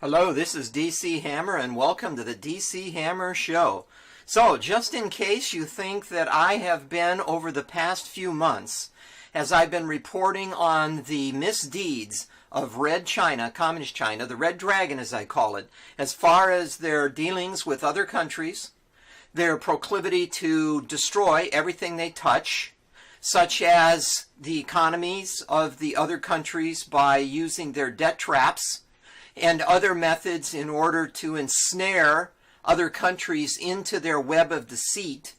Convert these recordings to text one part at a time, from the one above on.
Hello, this is DC Hammer and welcome to the DC Hammer Show. So, just in case you think that I have been over the past few months, as I've been reporting on the misdeeds of Red China, Communist China, the Red Dragon as I call it, as far as their dealings with other countries, their proclivity to destroy everything they touch, such as the economies of the other countries by using their debt traps, and other methods in order to ensnare other countries into their web of deceit,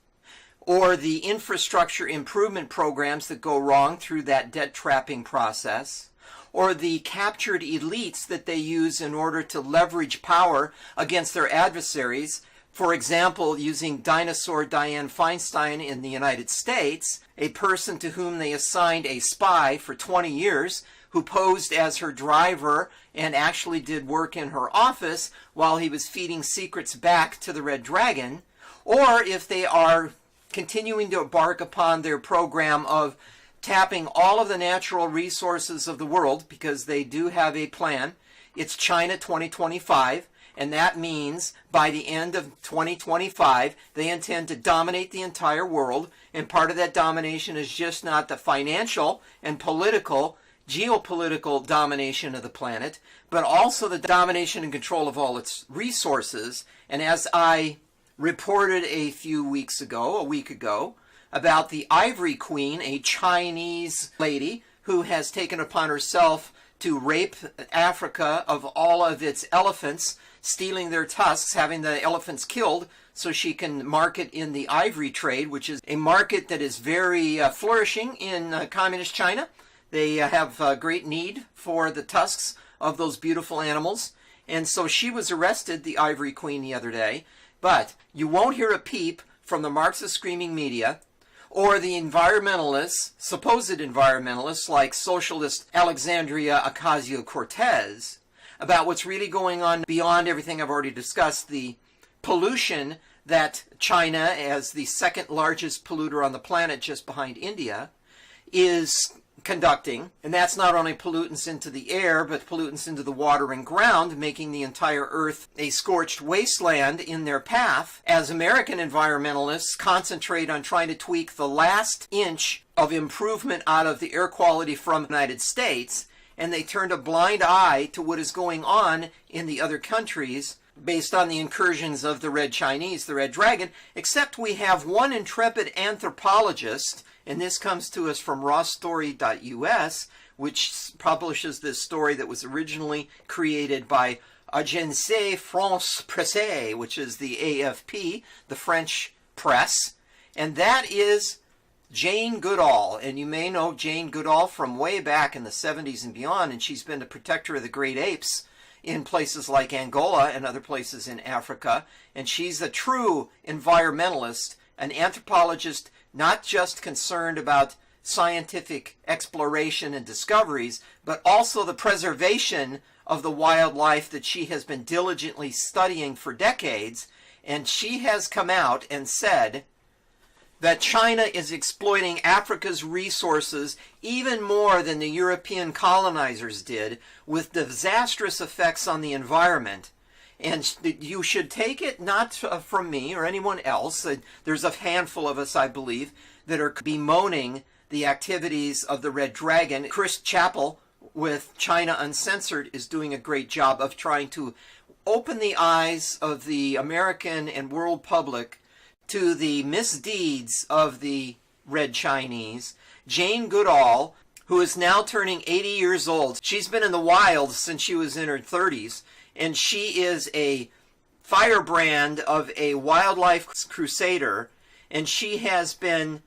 or the infrastructure improvement programs that go wrong through that debt trapping process, or the captured elites that they use in order to leverage power against their adversaries. For example, using dinosaur Dianne Feinstein in the United States, a person to whom they assigned a spy for 20 years, who posed as her driver and actually did work in her office while he was feeding secrets back to the Red Dragon, or if they are continuing to embark upon their program of tapping all of the natural resources of the world, because they do have a plan. It's China 2025, and that means by the end of 2025, they intend to dominate the entire world, and part of that domination is just not the financial and political geopolitical domination of the planet, but also the domination and control of all its resources. And as I reported a week ago, about the Ivory Queen, a Chinese lady who has taken upon herself to rape Africa of all of its elephants, stealing their tusks, having the elephants killed so she can market in the ivory trade, which is a market that is very flourishing in communist China. They have great need for the tusks of those beautiful animals. And so she was arrested, the Ivory Queen, the other day. But you won't hear a peep from the Marxist screaming media or the environmentalists, supposed environmentalists like socialist Alexandria Ocasio-Cortez, about what's really going on beyond everything I've already discussed, the pollution that China, as the second largest polluter on the planet just behind India, is conducting. And that's not only pollutants into the air, but pollutants into the water and ground, making the entire earth a scorched wasteland in their path, as American environmentalists concentrate on trying to tweak the last inch of improvement out of the air quality from the United States, and they turned a blind eye to what is going on in the other countries based on the incursions of the Red Chinese, the Red Dragon, except we have one intrepid anthropologist, and this comes to us from rawstory.us, which publishes this story that was originally created by Agence France Presse, which is the AFP, the French press, and that is Jane Goodall. And you may know Jane Goodall from way back in the 70s and beyond, and she's been the protector of the great apes in places like Angola and other places in Africa. And she's a true environmentalist, an anthropologist, not just concerned about scientific exploration and discoveries, but also the preservation of the wildlife that she has been diligently studying for decades. And she has come out and said that China is exploiting Africa's resources even more than the European colonizers did, with disastrous effects on the environment. And you should take it not from me or anyone else. There's a handful of us, I believe, that are bemoaning the activities of the Red Dragon. Chris Chappell with China Uncensored is doing a great job of trying to open the eyes of the American and world public to the misdeeds of the Red Chinese. Jane Goodall, who is now turning 80 years old. She's been in the wild since she was in her 30s. And she is a firebrand of a wildlife crusader, and she has been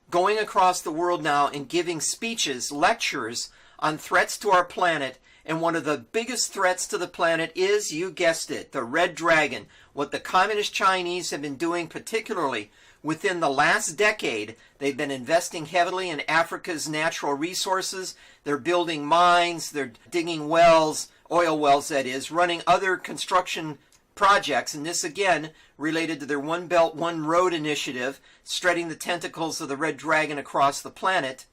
going across the world now and giving speeches, lectures on threats to our planet. And one of the biggest threats to the planet is, you guessed it, the Red Dragon. What the Communist Chinese have been doing, particularly within the last decade, they've been investing heavily in Africa's natural resources. They're building mines, they're digging wells, oil wells that is, running other construction projects, and this again related to their One Belt, One Road initiative, spreading the tentacles of the Red Dragon across the planet.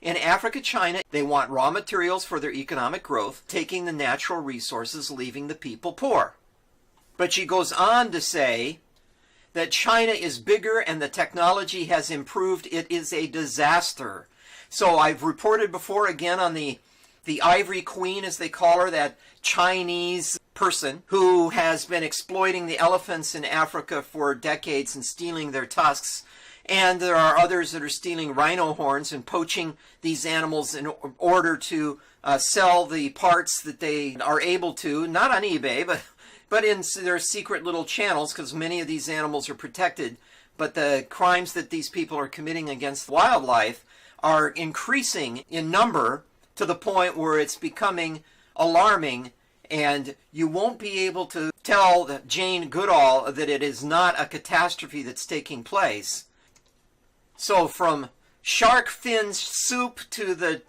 In Africa, China, they want raw materials for their economic growth, taking the natural resources, leaving the people poor. But she goes on to say that China is bigger and the technology has improved. It is a disaster. So I've reported before again on the Ivory Queen, as they call her, that Chinese person who has been exploiting the elephants in Africa for decades and stealing their tusks. And there are others that are stealing rhino horns and poaching these animals in order to sell the parts that they are able to, not on eBay, but in their secret little channels, because many of these animals are protected. But the crimes that these people are committing against wildlife are increasing in number to the point where it's becoming alarming, and you won't be able to tell Jane Goodall that it is not a catastrophe that's taking place. So from shark fin soup to the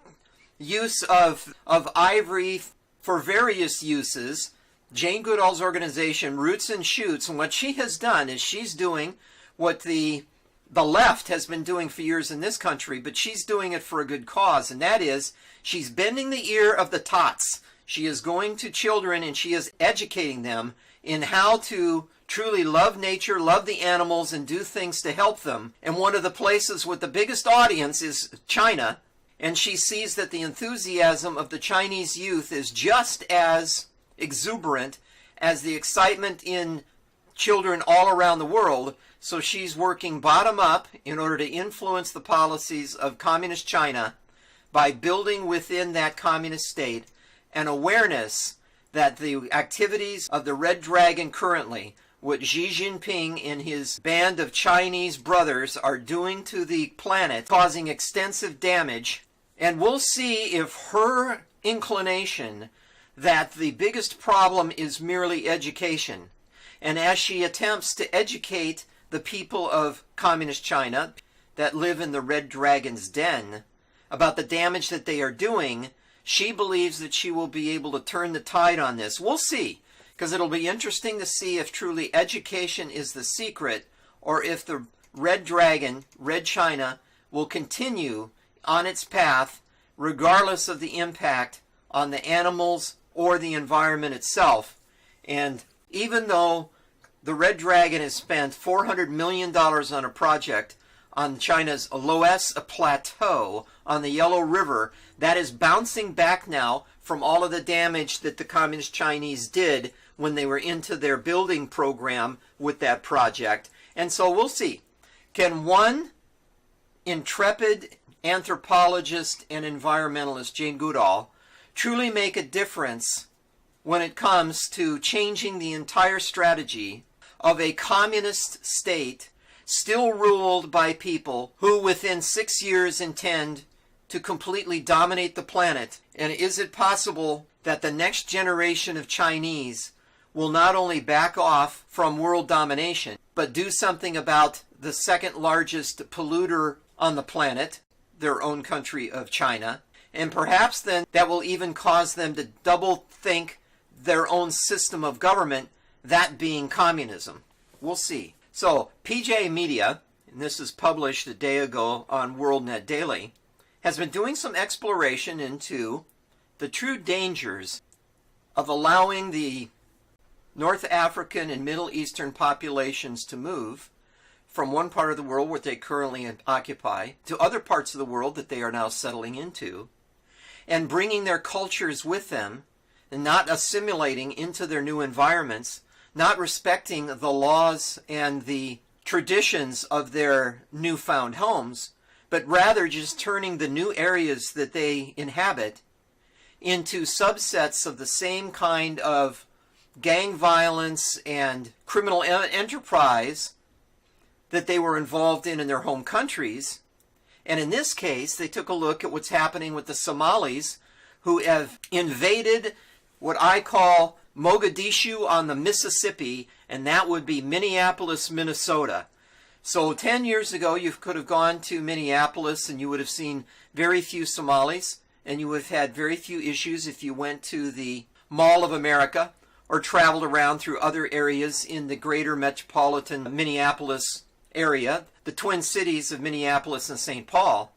use of ivory for various uses, Jane Goodall's organization, Roots and Shoots, and what she has done is she's doing what the left has been doing for years in this country, but she's doing it for a good cause, and that is she's bending the ear of the tots. She is going to children and she is educating them in how to truly love nature, love the animals, and do things to help them. And one of the places with the biggest audience is China, and she sees that the enthusiasm of the Chinese youth is just as exuberant as the excitement in children all around the world. So she's working bottom up in order to influence the policies of communist China by building within that communist state an awareness that the activities of the Red Dragon currently, what Xi Jinping and his band of Chinese brothers are doing to the planet, causing extensive damage. And we'll see if her inclination that the biggest problem is merely education, and as she attempts to educate the people of communist China that live in the Red Dragon's den about the damage that they are doing, she believes that she will be able to turn the tide on this. We'll see, because it'll be interesting to see if truly education is the secret, or if the Red Dragon, Red China, will continue on its path regardless of the impact on the animals or the environment itself. And even though the Red Dragon has spent $400 million on a project on China's Loess Plateau on the Yellow River, that is bouncing back now from all of the damage that the Communist Chinese did when they were into their building program with that project. And so we'll see. Can one intrepid anthropologist and environmentalist, Jane Goodall, truly make a difference when it comes to changing the entire strategy of a communist state still ruled by people who within 6 years intend to completely dominate the planet? And is it possible that the next generation of Chinese will not only back off from world domination, but do something about the second largest polluter on the planet, their own country of China? And perhaps then that will even cause them to double think their own system of government, that being communism. We'll see. So PJ Media, and this is published a day ago on WorldNet Daily, has been doing some exploration into the true dangers of allowing the North African and Middle Eastern populations to move from one part of the world where they currently occupy to other parts of the world that they are now settling into, and bringing their cultures with them and not assimilating into their new environments, not respecting the laws and the traditions of their newfound homes, but rather just turning the new areas that they inhabit into subsets of the same kind of gang violence and criminal enterprise that they were involved in their home countries. And in this case, they took a look at what's happening with the Somalis, who have invaded what I call Mogadishu on the Mississippi, and that would be Minneapolis, Minnesota. So 10 years ago, you could have gone to Minneapolis and you would have seen very few Somalis, and you would have had very few issues if you went to the Mall of America or traveled around through other areas in the greater metropolitan Minneapolis area, the twin cities of Minneapolis and St. Paul.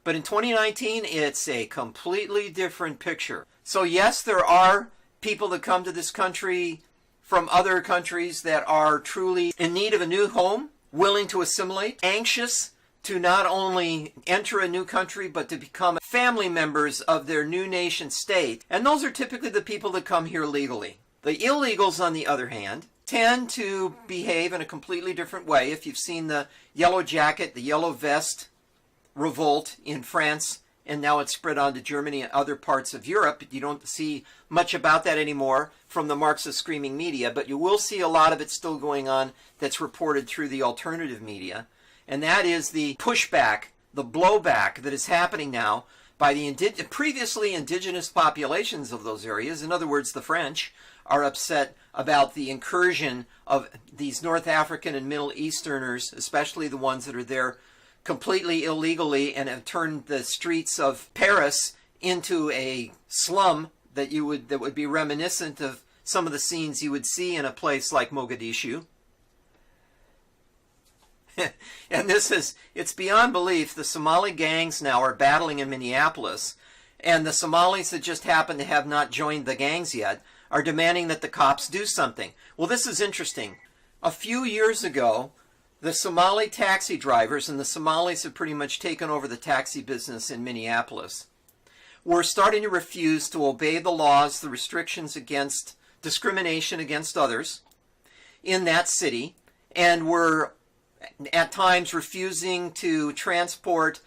But in 2019, it's a completely different picture. So yes, there are people that come to this country from other countries that are truly in need of a new home, willing to assimilate, anxious to not only enter a new country, but to become family members of their new nation state. And those are typically the people that come here legally. The illegals, on the other hand, tend to behave in a completely different way. If you've seen the yellow jacket, the yellow vest revolt in France, and now it's spread on to Germany and other parts of Europe, you don't see much about that anymore from the Marxist screaming media, but you will see a lot of it still going on that's reported through the alternative media. And that is the pushback, the blowback that is happening now by the previously indigenous populations of those areas. In other words, the French are upset about the incursion of these North African and Middle Easterners, especially the ones that are there completely illegally and have turned the streets of Paris into a slum that would be reminiscent of some of the scenes you would see in a place like Mogadishu. And it's beyond belief. The Somali gangs now are battling in Minneapolis, and the Somalis that just happen to have not joined the gangs yet are demanding that the cops do something. Well, this is interesting. A few years ago, the Somali taxi drivers, and the Somalis have pretty much taken over the taxi business in Minneapolis, were starting to refuse to obey the laws, the restrictions against discrimination against others in that city, and were at times refusing to transport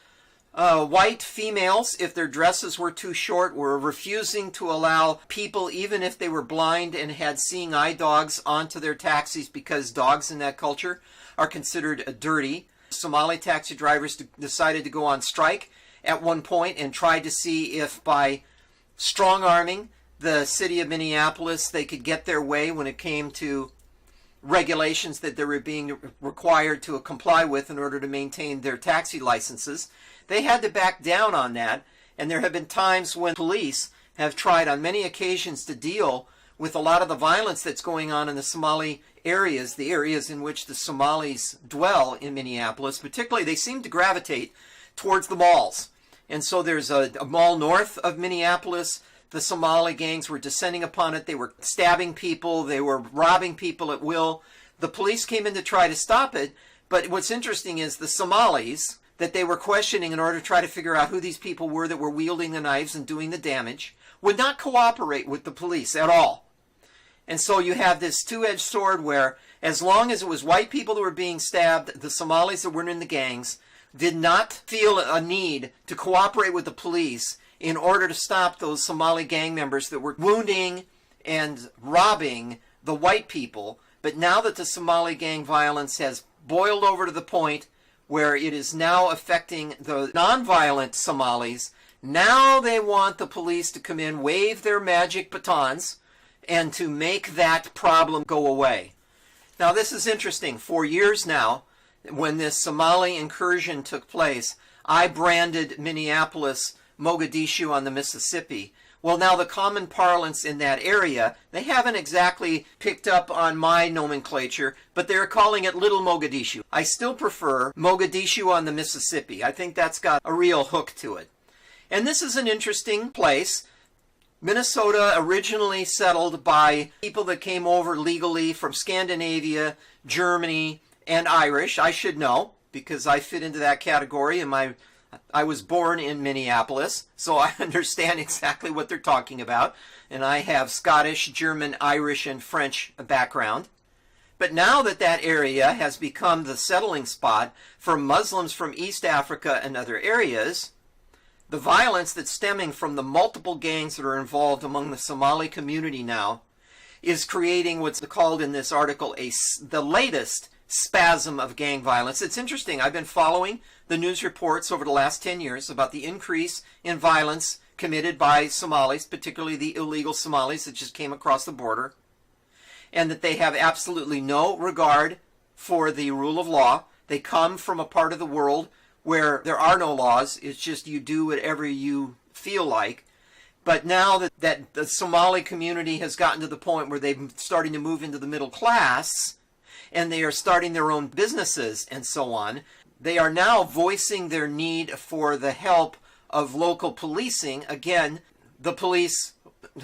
white females if their dresses were too short, were refusing to allow people, even if they were blind and had seeing eye dogs, onto their taxis because dogs in that culture are considered dirty. Somali taxi drivers decided to go on strike at one point and tried to see if by strong-arming the city of Minneapolis they could get their way when it came to regulations that they were being required to comply with in order to maintain their taxi licenses. They had to back down on that, and there have been times when police have tried on many occasions to deal with a lot of the violence that's going on in the Somali areas, the areas in which the Somalis dwell in Minneapolis. Particularly, they seem to gravitate towards the malls. And so there's a mall north of Minneapolis. The Somali gangs were descending upon it. They were stabbing people. They were robbing people at will. The police came in to try to stop it. But what's interesting is the Somalis that they were questioning in order to try to figure out who these people were that were wielding the knives and doing the damage would not cooperate with the police at all. And so you have this two-edged sword where as long as it was white people that were being stabbed, the Somalis that weren't in the gangs did not feel a need to cooperate with the police in order to stop those Somali gang members that were wounding and robbing the white people. But now that the Somali gang violence has boiled over to the point where it is now affecting the non-violent Somalis, now they want the police to come in, wave their magic batons, and to make that problem go away. Now this is interesting. For years now, when this Somali incursion took place, I branded Minneapolis Mogadishu on the Mississippi. Well, now the common parlance in that area, they haven't exactly picked up on my nomenclature, but they're calling it Little Mogadishu. I still prefer Mogadishu on the Mississippi. I think that's got a real hook to it. And this is an interesting place. Minnesota originally settled by people that came over legally from Scandinavia, Germany, and Irish. I should know, because I fit into that category, and I was born in Minneapolis, so I understand exactly what they're talking about. And I have Scottish, German, Irish, and French background. But now that that area has become the settling spot for Muslims from East Africa and other areas, the violence that's stemming from the multiple gangs that are involved among the Somali community now is creating what's called in this article the latest spasm of gang violence. It's interesting. I've been following the news reports over the last 10 years about the increase in violence committed by Somalis, particularly the illegal Somalis that just came across the border, and that they have absolutely no regard for the rule of law. They come from a part of the world where there are no laws. It's just you do whatever you feel like. But now that the Somali community has gotten to the point where they're starting to move into the middle class, and they are starting their own businesses and so on, they are now voicing their need for the help of local policing. Again, the police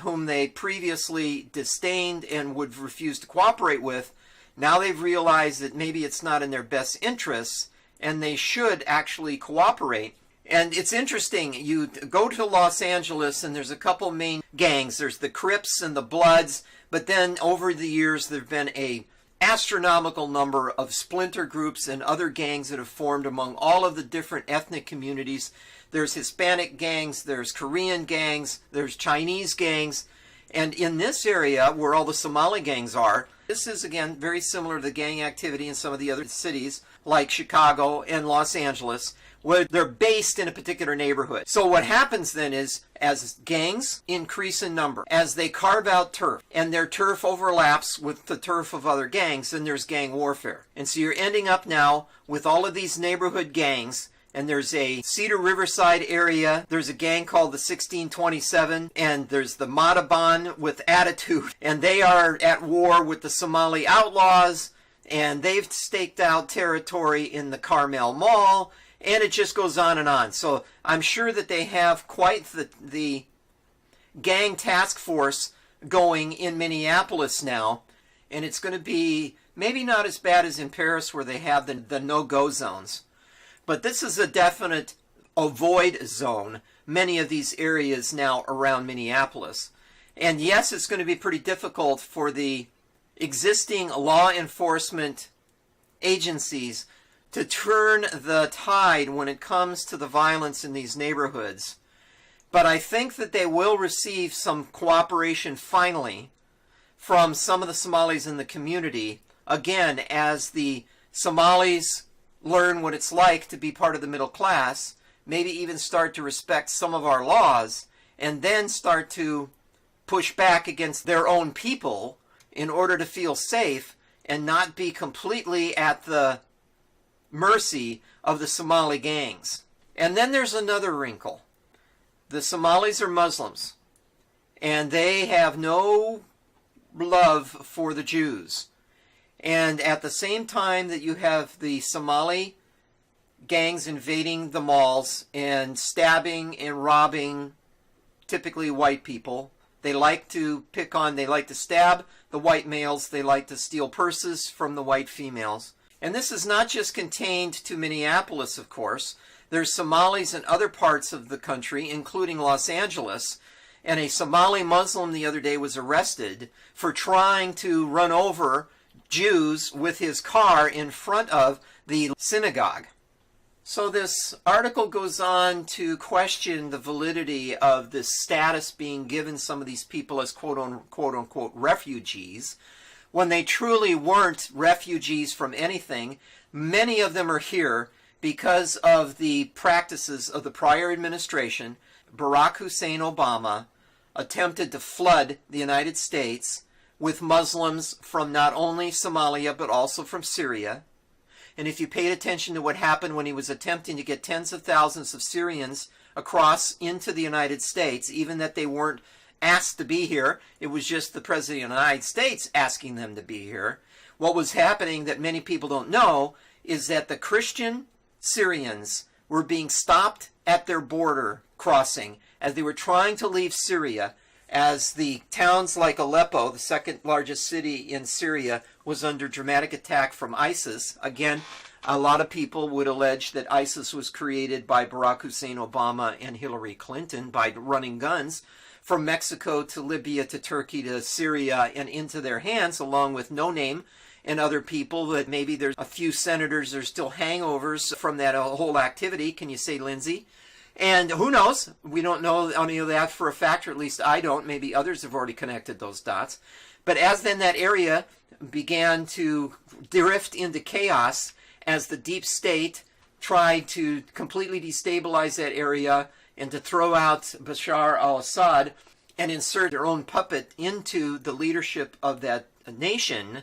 whom they previously disdained and would refuse to cooperate with, now they've realized that maybe it's not in their best interests and they should actually cooperate. And it's interesting, you go to Los Angeles and there's a couple main gangs. There's the Crips and the Bloods, but then over the years there have been a astronomical number of splinter groups and other gangs that have formed among all of the different ethnic communities. There's Hispanic gangs, there's Korean gangs, there's Chinese gangs, and in this area where all the Somali gangs are, this is again very similar to the gang activity in some of the other cities like Chicago and Los Angeles, where they're based in a particular neighborhood. So what happens then is, as gangs increase in number, as they carve out turf, and their turf overlaps with the turf of other gangs, then there's gang warfare. And so you're ending up now with all of these neighborhood gangs, and there's a Cedar Riverside area, there's a gang called the 1627, and there's the Mataban with Attitude, and they are at war with the Somali outlaws, and they've staked out territory in the Carmel Mall, and it just goes on and on. So I'm sure that they have quite the gang task force going in Minneapolis now, and it's going to be maybe not as bad as in Paris where they have the no-go zones. But this is a definite avoid zone, many of these areas now around Minneapolis. And yes, it's going to be pretty difficult for the existing law enforcement agencies to turn the tide when it comes to the violence in these neighborhoods. But I think that they will receive some cooperation finally from some of the Somalis in the community, again, as the Somalis learn what it's like to be part of the middle class, maybe even start to respect some of our laws, and then start to push back against their own people in order to feel safe and not be completely at the mercy of the Somali gangs. And then there's another wrinkle. The Somalis are Muslims, and they have no love for the Jews. And at the same time that you have the Somali gangs invading the malls and stabbing and robbing typically white people, they like to stab the white males, they like to steal purses from the white females. And this is not just contained to Minneapolis, of course. There's Somalis in other parts of the country, including Los Angeles. And a Somali Muslim the other day was arrested for trying to run over Jews with his car in front of the synagogue. So this article goes on to question the validity of this status being given some of these people as quote-unquote refugees, when they truly weren't refugees from anything. Many of them are here because of the practices of the prior administration. Barack Hussein Obama attempted to flood the United States with Muslims from not only Somalia but also from Syria. And if you paid attention to what happened when he was attempting to get tens of thousands of Syrians across into the United States, even that they weren't asked to be here, it was just the President of the United States asking them to be here. What was happening that many people don't know is that the Christian Syrians were being stopped at their border crossing as they were trying to leave Syria, as the towns like Aleppo, the second largest city in Syria, was under dramatic attack from ISIS. Again, a lot of people would allege that ISIS was created by Barack Hussein Obama and Hillary Clinton by running guns from Mexico to Libya to Turkey to Syria and into their hands, along with No Name and other people. That maybe there's a few senators, there's still hangovers from that whole activity. Can you say, Lindsay? And who knows? We don't know any of that for a fact, or at least I don't. Maybe others have already connected those dots. But as then that area began to drift into chaos, as the deep state tried to completely destabilize that area and to throw out Bashar al-Assad and insert their own puppet into the leadership of that nation,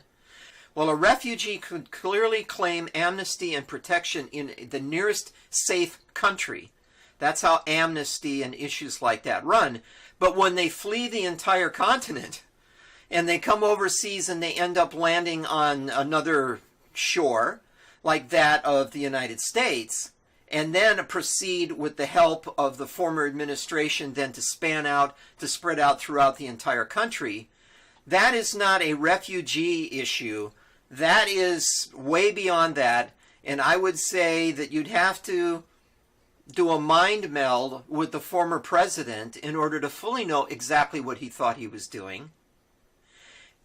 well, a refugee could clearly claim amnesty and protection in the nearest safe country. That's how amnesty and issues like that run. But when they flee the entire continent and they come overseas and they end up landing on another shore, like that of the United States, and then proceed with the help of the former administration then to spread out throughout the entire country, that is not a refugee issue. That is way beyond that, and I would say that you'd have to do a mind meld with the former president in order to fully know exactly what he thought he was doing.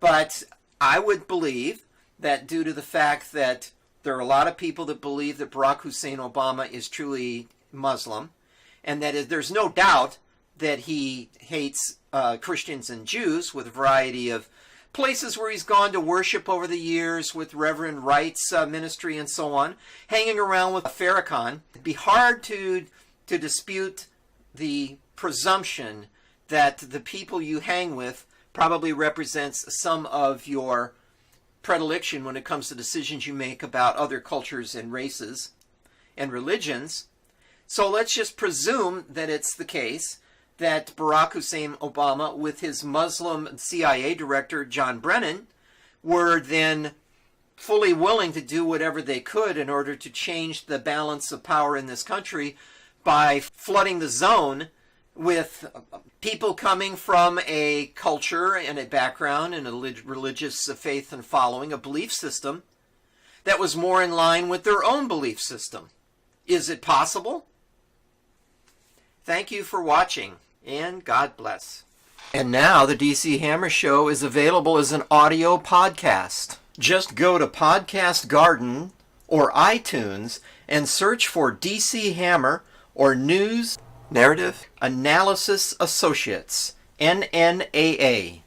But I would believe that due to the fact that there are a lot of people that believe that Barack Hussein Obama is truly Muslim, and that there's no doubt that he hates Christians and Jews, with a variety of places where he's gone to worship over the years with Reverend Wright's ministry and so on, hanging around with Farrakhan. It'd be hard to dispute the presumption that the people you hang with probably represents some of your predilection when it comes to decisions you make about other cultures and races and religions. So let's just presume that it's the case that Barack Hussein Obama, with his Muslim CIA director, John Brennan, were then fully willing to do whatever they could in order to change the balance of power in this country by flooding the zone with people coming from a culture and a background and a religious faith and following, a belief system that was more in line with their own belief system. Is it possible? Thank you for watching, and God bless. And now the DC Hammer Show is available as an audio podcast. Just go to Podcast Garden or iTunes and search for DC Hammer or News Narrative Analysis Associates, NNAA.